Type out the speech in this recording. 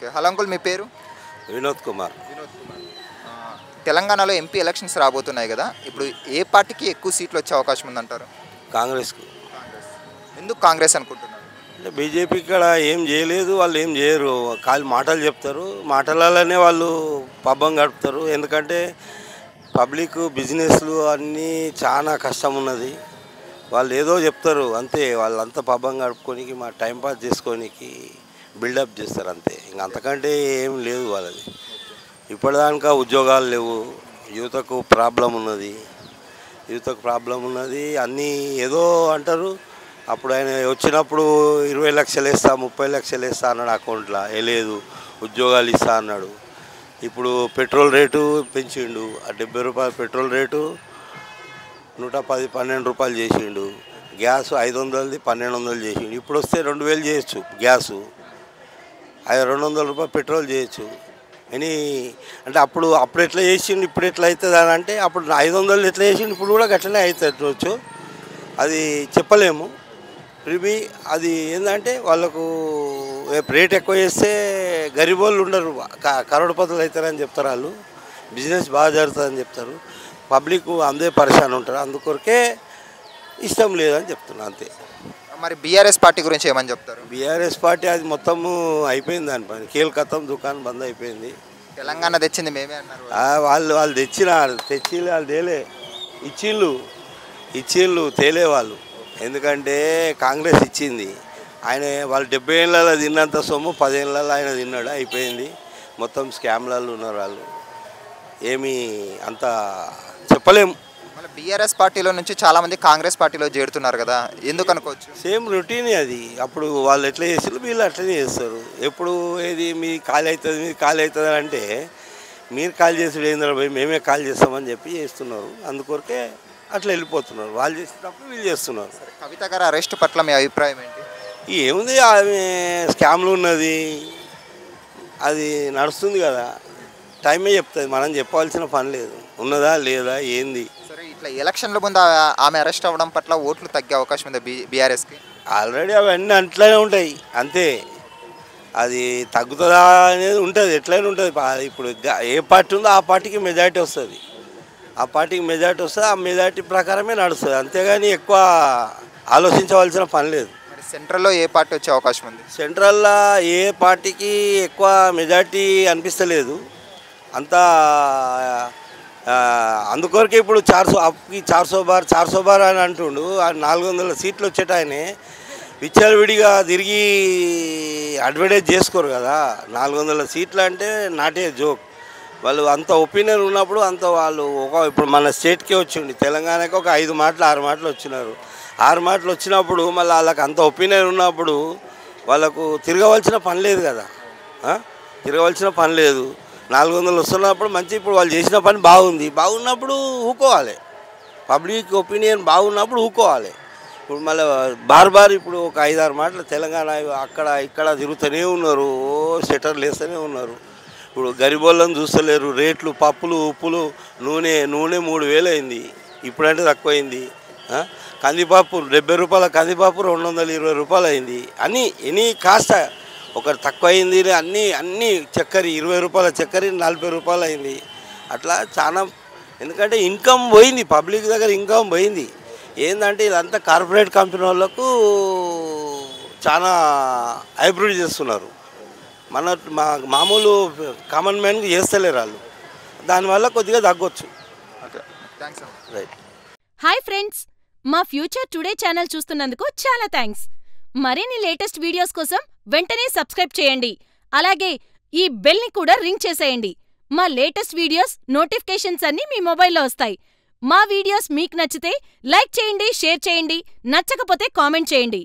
Okay. Hello uncle, మీ పేరు? వినోద్ కుమార్. వినోద్ కుమార్. తెలంగాణలో MP elections రాబోతున్నాయి కదా, ఇప్పుడు ఏ పార్టీకి ఎక్కువ సీట్లు వచ్చే అవకాశం ఉందంటారు? కాంగ్రెస్కు. కాంగ్రెస్. ఎందుకు కాంగ్రెస్ అనుకుంటున్నారు? అంటే బీజేపీ ఇక్కడ ఏం చేయలేదు, వాళ్ళు ఏం చేయరు, ఖాళీ మాటలు చెప్తారు, మాటలలోనే వాళ్ళు పబ్బం గడుపుతారు. ఎందుకంటే పబ్లిక్ బిజినెస్లు అన్నీ చాలా కష్టం ఉన్నది. వాళ్ళు ఏదో చెప్తారు అంతే, వాళ్ళంతా పబ్బం గడుపుకోనికి మా టైంపాస్ చేసుకోనికి బిల్డప్ చేస్తారు అంతే, ఇంక అంతకంటే ఏం లేదు వాళ్ళది. ఇప్పటిదాకా ఉద్యోగాలు లేవు, యువతకు ప్రాబ్లం ఉన్నది, అన్నీ ఏదో అంటారు. అప్పుడు ఆయన వచ్చినప్పుడు 20 లక్షలు వేస్తా 30 లక్షలు వేస్తా అన్నాడు, అకౌంట్లో వేయలేదు. ఉద్యోగాలు ఇస్తా అన్నాడు. ఇప్పుడు పెట్రోల్ రేటు పెంచిండు, ఆ 70 రూపాయల పెట్రోల్ రేటు 110-12 రూపాయలు చేసిండు. గ్యాస్ 500ది 1200 చేసిండు. ఇప్పుడు వస్తే 2000 చేయొచ్చు గ్యాసు, 200 రూపాయలు పెట్రోల్ చేయొచ్చు అని. అంటే అప్పుడు ఎట్లా చేసిండు, ఇప్పుడు ఎట్లా అవుతుంది అని అంటే, అప్పుడు 500 ఎట్లా చేసిండు, ఇప్పుడు కూడా అట్లనే అవుతుంది. అది చెప్పలేము. మేబీ అది ఏంటంటే వాళ్ళకు రేట్ ఎక్కువ చేస్తే గరీబ్ వాళ్ళు ఉండరు, కరోడపతులు అవుతారని చెప్తారు వాళ్ళు. బిజినెస్ బాగా జరుగుతుందని చెప్తారు. పబ్లిక్ అందే పరిశాన్ ఉంటారు, అందుకొరకే ఇష్టం లేదని చెప్తున్నా అంతే. మరి బీఆర్ఎస్ పార్టీ గురించి ఏమని చెప్తారు? బీఆర్ఎస్ పార్టీ అది మొత్తము అయిపోయింది, దాని పని కేల్కతం దుకాణం బంద్ అయిపోయింది. తెలంగాణ తెచ్చింది మేమే అన్నారు. వాళ్ళు తెచ్చి వాళ్ళు తేలే, ఇచ్చిళ్ళు తేలే వాళ్ళు. ఎందుకంటే కాంగ్రెస్ ఇచ్చింది, వాళ్ళు 70 ఏళ్ళలో తిన్నంత సొమ్ము 10 ఏళ్ళలో ఆయన తిన్నాడు, అయిపోయింది. మొత్తం స్కామ్లలో ఉన్నారు వాళ్ళు, ఏమీ అంత చెప్పలేము. మళ్ళీ బీఆర్ఎస్ పార్టీలో నుంచి చాలామంది కాంగ్రెస్ పార్టీలో చేరుతున్నారు కదా, ఎందుకు అనుకోవచ్చు? సేమ్ రొటీన్ అది. అప్పుడు వాళ్ళు ఎట్లా చేస్తారు, వీళ్ళు అట్లనే చేస్తారు. ఎప్పుడు ఏది మీ ఖాళీ అవుతుంది అంటే, మీరు కాల్ చేసి ఏంద్ర పోయి మేమే కాల్ చేస్తామని చెప్పి చేస్తున్నారు. అందుకొరకే అట్లా వెళ్ళిపోతున్నారు. వాళ్ళు చేసేటప్పుడు వీళ్ళు చేస్తున్నారు. కవిత గారి అరెస్ట్ పట్ల మీ అభిప్రాయం ఏంటి? ఏముంది, ఆమె స్కామ్లు ఉన్నది, అది నడుస్తుంది కదా, టైమే చెప్తుంది, మనం చెప్పాల్సిన పని లేదు. ఉన్నదా లేదా ఏంది. సరే, ఇట్లా ఎలక్షన్ల ముందు ఆమె అరెస్ట్ అవ్వడం పట్ల ఓట్లు తగ్గే అవకాశం ఉంది బీఆర్ఎస్కి? ఆల్రెడీ అవన్నీ అట్లనే ఉంటాయి అంతే, అది తగ్గుతుందా అనేది ఉంటుంది, ఎట్లయినా ఉంటుంది. ఇప్పుడు ఏ పార్టీ ఉందో ఆ పార్టీకి మెజారిటీ వస్తుంది, ఆ మెజారిటీ ప్రకారమే నడుస్తుంది, అంతేగాని ఎక్కువ ఆలోచించవలసిన పని లేదు. మరి సెంట్రల్లో ఏ పార్టీ వచ్చే అవకాశం ఉంది? సెంట్రల్లో ఏ పార్టీకి ఎక్కువ మెజారిటీ అనిపిస్తలేదు అంతా. అందుకొరకే ఇప్పుడు 400 బార్ అని అంటుండు. 400 సీట్లు వచ్చేట ఆయనే విచ్చలవిడిగా తిరిగి అడ్వర్టైజ్ చేసుకోరు కదా. 400 సీట్లు అంటే నాటే జోక్. వాళ్ళు అంత ఒపీనియన్ ఉన్నప్పుడు వాళ్ళు ఇప్పుడు మన స్టేట్కే వచ్చింది, తెలంగాణకి ఒక 5 మాటలు 6 మాటలు వచ్చినారు. 6 మాటలు వచ్చినప్పుడు మళ్ళీ వాళ్ళకి అంత ఒపీనియన్ ఉన్నప్పుడు వాళ్ళకు తిరగవలసిన పని లేదు కదా, తిరగవలసిన పని లేదు. 400 వస్తున్నప్పుడు మంచి, ఇప్పుడు వాళ్ళు చేసిన పని బాగున్నప్పుడు ఊకోవాలి, పబ్లిక్ ఒపీనియన్ బాగున్నప్పుడు ఊకోవాలి. ఇప్పుడు మళ్ళీ బార్ ఇప్పుడు ఒక 5-6 మాటలు తెలంగాణ అక్కడ ఇక్కడ తిరుగుతూనే ఉన్నారు, సెటర్లు వేస్తూనే ఉన్నారు. ఇప్పుడు గరిబోళ్ళని చూస్తలేరు. రేట్లు పప్పులు ఉప్పులు నూనె 3000 అయింది, ఇప్పుడంటే తక్కువైంది. కందిపప్పు 70 రూపాయల కందిపప్పు 220 రూపాయలు అయింది. ఎనీ కాస్త ఒకటి తక్కువ అయింది. అన్నీ చక్కెర 20 రూపాయల చక్కెర 40 రూపాయలు అయింది. అట్లా చాలా, ఎందుకంటే ఇన్కమ్ పోయింది, పబ్లిక్ దగ్గర ఇన్కమ్ పోయింది. ఏంటంటే ఇదంతా కార్పొరేట్ కంపెనీ వాళ్ళకు చాలా హైబ్రిడ్ చేస్తున్నారు, మామూలు కామన్ మ్యాన్కి చేస్తలేరు వాళ్ళు. దానివల్ల కొద్దిగా తగ్గొచ్చు. రైట్. హాయ్ ఫ్రెండ్స్, మా ఫ్యూచర్ టుడే ఛానల్ చూస్తున్నందుకు చాలా థ్యాంక్స్. మరిన్ని లేటెస్ట్ వీడియోస్ కోసం వెంటనే సబ్స్క్రైబ్ చేయండి. అలాగే ఈ బెల్ని కూడా రింగ్ చేసేయండి. మా లేటెస్ట్ వీడియోస్ నోటిఫికేషన్స్ అన్నీ మీ మొబైల్లో వస్తాయి. మా వీడియోస్ మీకు నచ్చితే లైక్ చేయండి, షేర్ చేయండి, నచ్చకపోతే కామెంట్ చేయండి.